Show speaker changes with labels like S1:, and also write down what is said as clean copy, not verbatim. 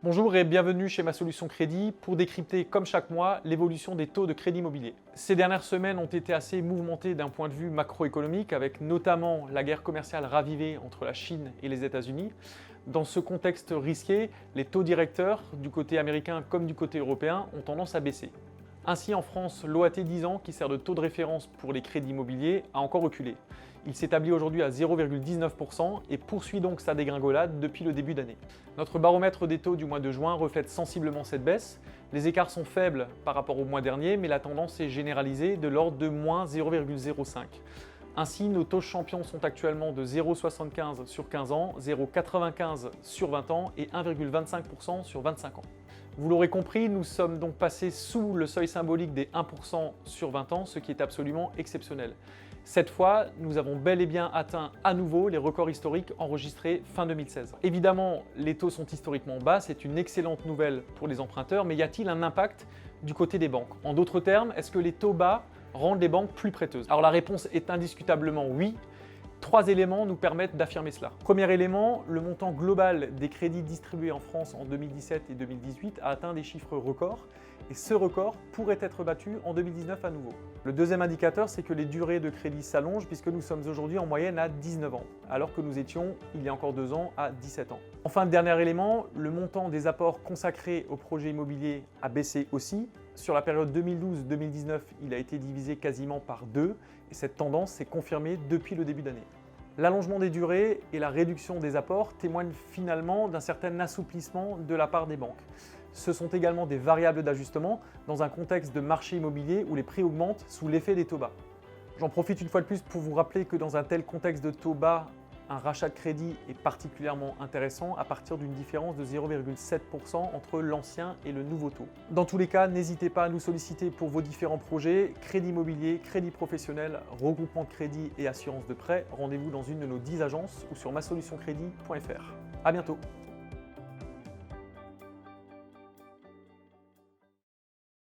S1: Bonjour et bienvenue chez Ma Solution Crédit pour décrypter comme chaque mois l'évolution des taux de crédit immobilier. Ces dernières semaines ont été assez mouvementées d'un point de vue macroéconomique avec notamment la guerre commerciale ravivée entre la Chine et les États-Unis. Dans ce contexte risqué, les taux directeurs du côté américain comme du côté européen ont tendance à baisser. Ainsi, en France, l'OAT 10 ans, qui sert de taux de référence pour les crédits immobiliers, a encore reculé. Il s'établit aujourd'hui à 0,19% et poursuit donc sa dégringolade depuis le début d'année. Notre baromètre des taux du mois de juin reflète sensiblement cette baisse. Les écarts sont faibles par rapport au mois dernier, mais la tendance est généralisée de l'ordre de moins 0,05. Ainsi, nos taux champions sont actuellement de 0,75 sur 15 ans, 0,95 sur 20 ans et 1,25% sur 25 ans. Vous l'aurez compris, nous sommes donc passés sous le seuil symbolique des 1% sur 20 ans, ce qui est absolument exceptionnel. Cette fois, nous avons bel et bien atteint à nouveau les records historiques enregistrés fin 2016. Évidemment, les taux sont historiquement bas, c'est une excellente nouvelle pour les emprunteurs, mais y a-t-il un impact du côté des banques? En d'autres termes, est-ce que les taux bas rendent les banques plus prêteuses? Alors la réponse est indiscutablement oui. 3 éléments nous permettent d'affirmer cela. Premier élément, le montant global des crédits distribués en France en 2017 et 2018 a atteint des chiffres records et ce record pourrait être battu en 2019 à nouveau. Le deuxième indicateur, c'est que les durées de crédit s'allongent puisque nous sommes aujourd'hui en moyenne à 19 ans, alors que nous étions il y a encore 2 ans à 17 ans. Enfin, dernier élément, le montant des apports consacrés au projet immobilier a baissé aussi. Sur la période 2012-2019, il a été divisé quasiment par 2 et cette tendance s'est confirmée depuis le début d'année. L'allongement des durées et la réduction des apports témoignent finalement d'un certain assouplissement de la part des banques. Ce sont également des variables d'ajustement dans un contexte de marché immobilier où les prix augmentent sous l'effet des taux bas. J'en profite une fois de plus pour vous rappeler que dans un tel contexte de taux bas, un rachat de crédit est particulièrement intéressant à partir d'une différence de 0,7% entre l'ancien et le nouveau taux. Dans tous les cas, n'hésitez pas à nous solliciter pour vos différents projets, crédit immobilier, crédit professionnel, regroupement de crédit et assurance de prêt. Rendez-vous dans une de nos 10 agences ou sur masolutioncredit.fr. À bientôt.